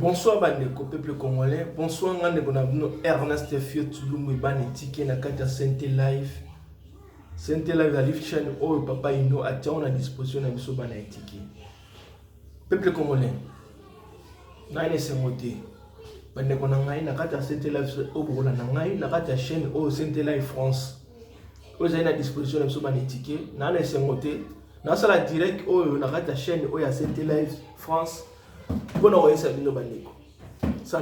Bonsoir bandeko peuple congolais. Bonsoir ngandeko na bino Ernest Fio Tulumwe bane tike na kata Sente Live. Sente Live la live chaîne oh papa ino atia on a disposition na biso bana tike. Peuple congolais. Na ine sengote. Bandeko na ngai na kata Sente Live oh bokola na ngai na kata chaîne oh Sente Live France. Vous avez na disposition na biso bana tike. Na ine sengote. Na sala direct oh na kata chaîne oh ya Sente Live France. Bon, on va ça ne va plus. Ça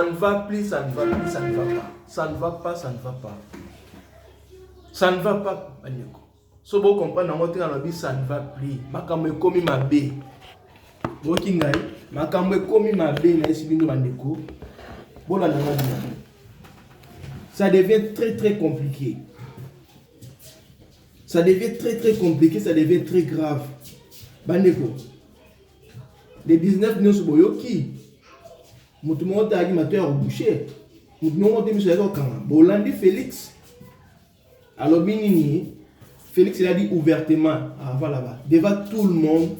ne va plus, ça ne va plus, ça ne va pas. Ça ne va pas, ça ne va pas. Ça ne va pas, Banyeko. Si vous comprenez, ça ne va plus. Makamwe komi mabe. Wokingai, makamwe komi mabe na esibino Banyeko. Bola na ngadi. Ça devient très très compliqué. Ça devient très très compliqué, ça devient très grave. Banyeko. Les 19 millions de boyoki. Moutoumon tagi mateur au boucher. Moutoumon tagi monsieur Kama. Bolandi Félix. Alors Binini, Félix il a dit ouvertement avant là-bas, devant tout le monde,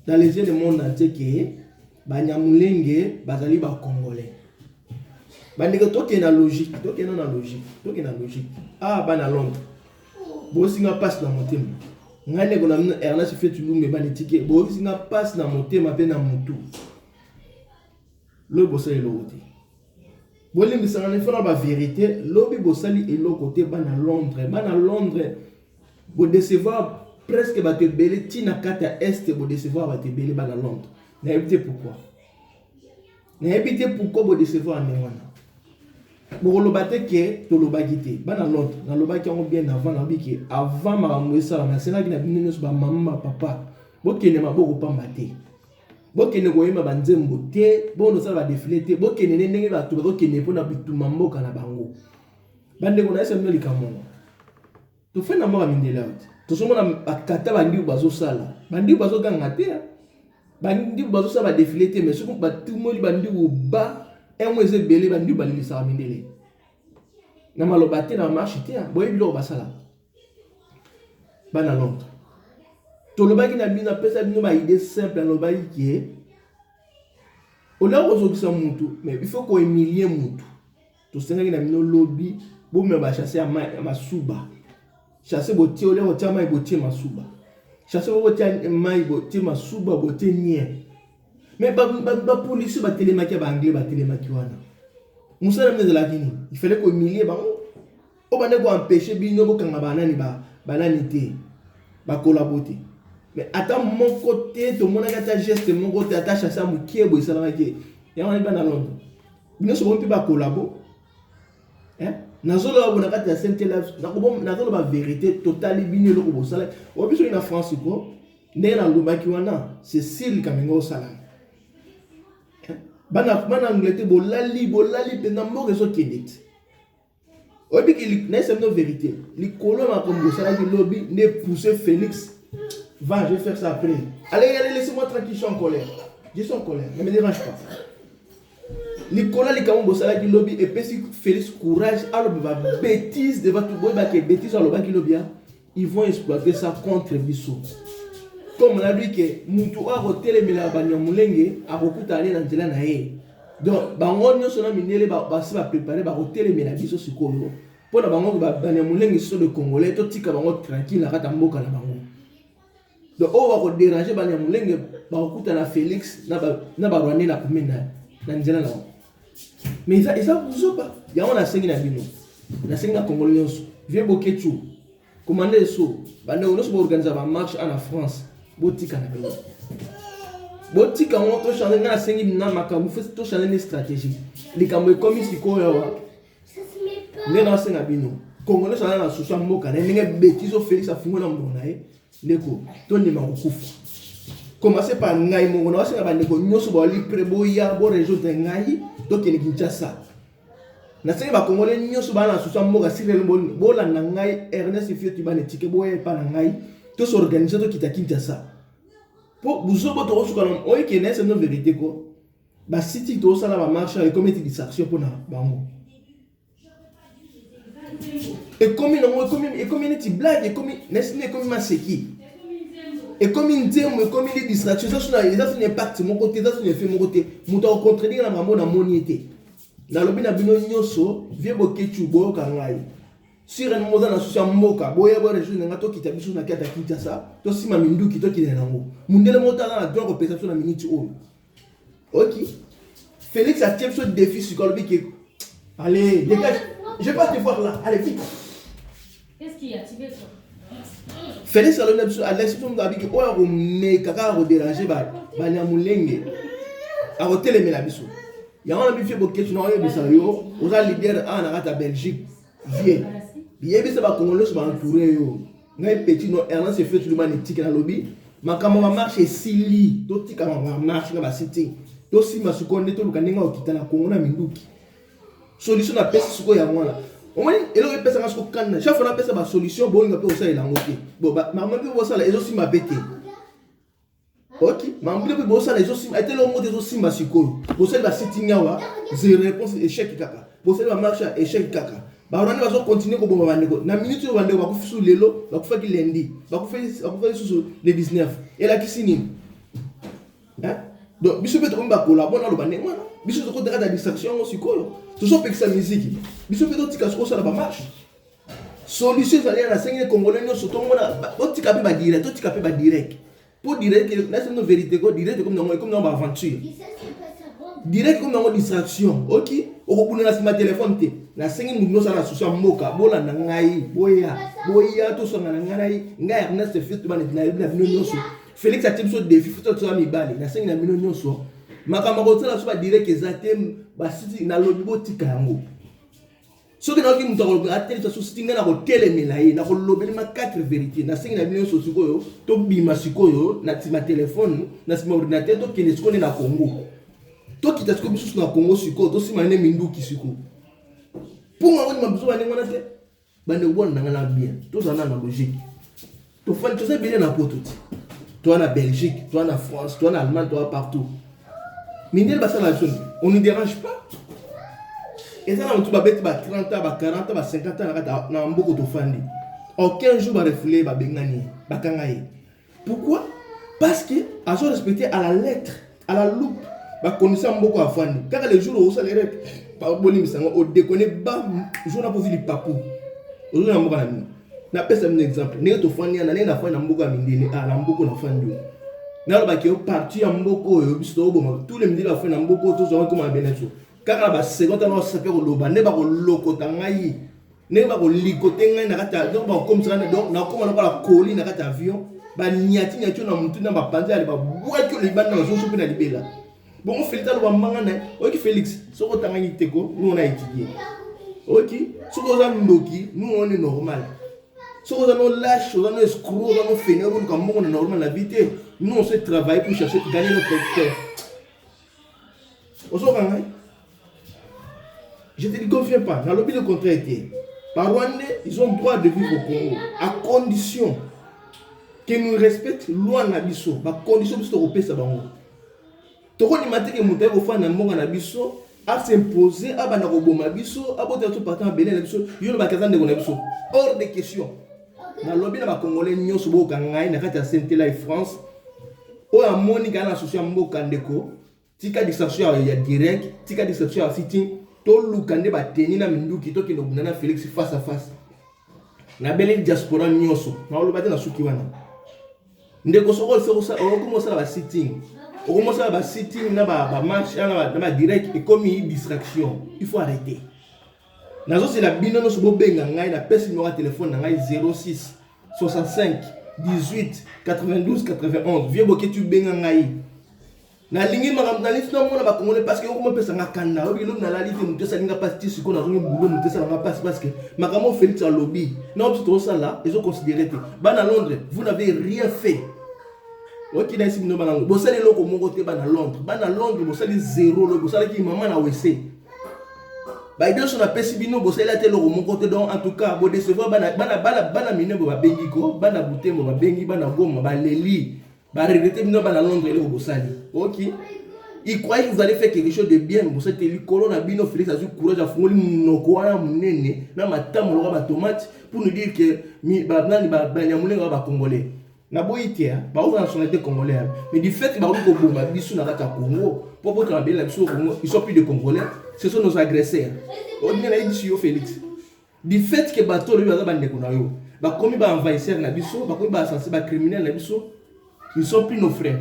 dans les yeux du monde entier que Banyamulenge, Bazali ba Congolais. Bandeko toke na logique, toke na logique, toke na logique. Ah bana Londres. Bosinga passe na motema. Ngane ko na Ernest Fio Tulumwe bani tike bo singa passe na motema pe na mutu lo bosali lokote boli misanga ne fera ba vérité lobi bosali elo côté bana Londres bo décevoir presque ba te belé tina kata est bo décevoir ba te belé bana Londres na éviter pourquoi bo décevoir ne wana bo lobate ke to lobaki te bana Londres na lobaki on bien avant na biki avant makamwesa na sena kina bino ba mama papa bokene maboko pamba te bokene koyema banzembo te bono sala ba défilé te bokene ndenge ba to bokene pona bituma mboka na bango bande ko na esa mino likamono to fena mwa mindela to somona bakata bandi bazo sala bandi bazo ganga te bandi bazo sala ba défilé te mais souvent batumoli bandi ba emweze belé bandi balili sa mindele na malobate na marché te boye bilo basala bana Londres to lobaki na bina pesa bino ba idée simple na lobaki ki ola ozokisa mutu mais il faut ko humilier mutu to senga na bino lobby bo me ba chasser masuba chasser botie ole o chama botie masuba chasser bo botie mai botie masuba botie nie mais ba police ba télémaki ba anglais ba télémaki wana musala mne de la Guinée il fallait ko humilier ba o bande ko empêcher bino bo kanga banani ba banani te ba collaborer mais attends mon côté to mona ka ta geste mon côté ta chasser mu kiebo isala ke ya wana ba na Londres bino so bon pe ba collaborer nazolo abona kati ya Sente Live nazolo ba vérité totale bino lo ko bosala o biso ina France ko ndé na lobaki wana c'est Cyril Kamengo sala bana Angleterre bolali pena mboka so kedet obi ki na c'est une vérité li kolo ma comme sala ki lobby ne pousser Félix va je vais faire ça après allez laissez-moi tranquille, je suis en colère ne me dérange pas li kola li kambo sala ki lobby et puis si Félix courage alors va bêtise devant tout boy ba que bêtise alors ba ki lobby ils vont exploiter ça contre biso. Comme on a dit que Moutou a roté les Banyamulenge a recoupé aller dans le naé. Donc, bango nyonso na minele ba va préparer ba roté les Ménabiso sikolo. Pour la bango Banyamulenge sur le Congolais, tout tika bango tranquille na kata mboka na bango. Donc, on va déranger Banyamulenge ba recoupé na Félix na ba rwanda na kumena na nzela na. Mais ça vous pas. Ya on a sengi na bino. Na sengi na Congolais nyonso. Vieux Bokechu. Commander so. Bande on se organiser ba marche en France. Botika na bino botika on to changer na sengi na makamu fait to changer une stratégie likambo comme siko yawa ne na senga bino Congolais ça na social mboka na ndenge bêtise Félix afungo na mbona ndeko to ndima kukufa commencer par ngai mongo na senga bandeko nyoso ba li prebo ya bo région de ngai to kene Kinshasa na senga ba Congolais nyoso ba na social mboka sirele bo la na ngai Ernest Fio Tulumwe tike bo e pa na ngai to s'organiser to kita Kinshasa pour vous autres to so kana o ke na c'est une vérité ko ba siti to sala ba marche et comité de sanction pour na bango et comme community blague et comme n'est comme maseki Et comme il dit, comme il est distraction, ça c'est un impact mon côté, ça c'est un effet mon côté. Mon temps contredire la maman dans mon été. Dans le bina bino nyoso, vieux boké chubo kangai. Sur un moment dans la moka, boya boya les choses n'engato qui t'habille na kata kita ça. Toi si ma mindu qui toi qui est nango. Mundele mota dans la drogue perception na minute o. Ok. Félix a tiré ce défi psychologique. Allez, dégage. Je vais pas te voir là. Allez vite. Qu'est-ce qui a tiré ça? Félix a l'exception d'habitude, on a remis kaka a dérangé, il y a moulenge, a retélémé la biso. Il y a un bife boké, tu n'as pas besoin yo, on a leader en arrêt Belgique, vieux. Bien bien ça va congolais se va entourer yo. N'a petit non, Ernest se fait tout le monde éthique dans le lobby, mais quand on va marcher sili, tout tika on va marcher dans la cité. Tout si ma sukonde tout le kanenga okita na Congo na minduki. Solution na pesa suko ya mwana. On m'a dit, il aurait pu faire ce qu'on a. Chaque fois, on a fait ma solution, bon, il a pu faire la moitié. Bon, maman peut voir ça, les autres m'a bêté. Ok, maman peut voir ça, les autres m'a été le mot des autres m'a siko. Bon, ça va sitting yawa, zéro réponse, échec kaka. Bon, ça va marcher, échec kaka. Bah, on va continuer comme on va négocier. Na minute où on va faire sous l'élo, on va faire qu'il lundi, on va faire sous le 19. Et là, qui signe? Hein? Donc, biso peut être collaborer dans le bandé, moi. Biso peut être la distraction aussi quoi. Tout ça peut sa musique. Biso peut être tika ça va marche. Solution ça la scène congolais nous surtout moi on tika pe ba direct, on tika pe ba direct. Pour direct là c'est une vérité quoi, direct comme dans aventure. Direct comme dans distraction. OK? O ko buna na téléphone te. La scène nous ça la social moka, bola na ngai, boya to so na ngai, ngai Ernest fait ba na nyonso. Félix a tiré ce défi, faut que tu sois mis balé. La scène na mino nyonso. Makamako tala so ba direct exactement ba siti na lobibo tika yango. So que na ki mutako ba tele so siti na ko telemela ye na ko lobeli ma quatre vérités na scène na mino so sikoyo to bima sikoyo na tima téléphone na tima ordinateur to kene sikoyo na Congo. To kita sikoyo biso na Congo sikoyo to sima ne minduki sikoyo. Pour moi on m'a besoin de ngona te. Bande wona ngana bien. To za na logique. To fa to ça bien na pototi. Toi en Belgique, toi en France, toi en Allemagne, toi partout. Mais on ne dérange pas. Et ça, on va mettre 30 ans, 40 ans, 50 ans, on a beaucoup de fans. Aucun jour, on va refouler, on va pourquoi? Parce que, à se respecter à la lettre, à la loupe, on connaît beaucoup de fans. Car les jours où ça les règles, on déconne, je n'ai pas vu les papous. Aujourd'hui, on a na pesa un exemple ne to fani na na fani na mboka mindele na mboko na fandi na ba ke parti ya mboko yo biso bo tous les mindele la fani na mboko to zo comme beneso kaka ba seconde na sape ko loba ne ba ko lokota ngai ne ba ko likote ngai na kata donc ba comme ça donc na comme na la colis na kata avion ba nyati na mutu na ba panza ba bwaki le bana na zo so na libela bon on fait le ba manga na OK Félix so ko tanga yiteko nous on a étudié OK so ko za ndoki nous on est normal. Si on a lâche, on a escroc, on a fainéant, on a normal la vie. Nous on se travaille pour chercher gagner notre terre. Je te dis confie pas. Dans le but de contraire, par Rwandais, ils ont le droit de vivre au Congo à condition que nous respectent loi nabiso. À condition que nous respectons ça bango. Toko ni maté que monter au fan na monga nabiso a s'imposer à bana roboma biso à boter tout partant belé nabiso. Yo na bakazan de nabiso. Hors de question. Na lobby na ba congolais nyonso bo kangai na kati ya Saint-Éloi France o ya moni kana association mboka ndeko tika distraction ya direct tika distraction ya sitting to lukande ba teni na minduki to kino bunana Félix face à face na bele diaspora nyonso na lobate na suki wana ndeko soko soko sa o comment ça ba sitting o comment ça ba sitting na ba match na ba direct et comme une distraction il faut arrêter. Nazo c'est la binono sobo benga ngai na pesi numéro téléphone ngai 06 65 18 92 91 vieux boké tu benga ngai na lingi makam na liste na mona ba congolais parce que on me pesa ngakanda obi lo na la liste muté ça linga pas tisi ko na zongi boulot muté ça nga passe parce que makamo Félix à lobby non tout ça là ils ont considéré que bana Londres vous n'avez rien fait. OK na isi no bana bo sali loko mongo te bana Londres bo sali zéro lo bo sali ki maman na WC. Bah bien sur la pesibino bossé la télé au mon côté donc en tout cas bon décevoir bana mine bo ba bengi ko bana bouté mo ba bengi bana goma ba leli ba regretter bino bana Londres le bosali. OK il croyait que vous allez faire quelque chose de bien bo cette li colonna bino Félix a eu courage à fongoli monoko wana munene na matamu lo ba tomate pour nous dire que mi ba nani ba nyamule ba congolais na boïté ba oza nationalité congolais mais du fait ba ko bomba biso na kata Congo pour que la biso Congo ils sont plus de Congolais, ce sont nos agresseurs. On dit na ici yo Félix du fait que bato le baza bande ko na yo ba komi ba envahisseur na biso ba komi ba assassin ba criminel na biso, ils sont plus nos frères.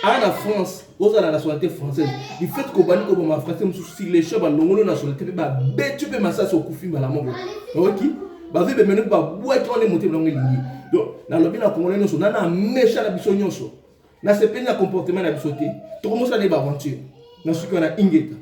En France, aux la nationalité française, du fait qu'on va nous comme français, si les choses balongolo nationalité, bah tu peux masser sur koufi malamongo. Ok? Bah vous maintenant bah boire quand on est monté dans les lignes. Donc dans le bien la congolais nous sommes dans un méchant la bisonyoso. Na c'est pas un comportement la bisoté. Tout commence à des aventures. Dans ce qu'on a ingeta.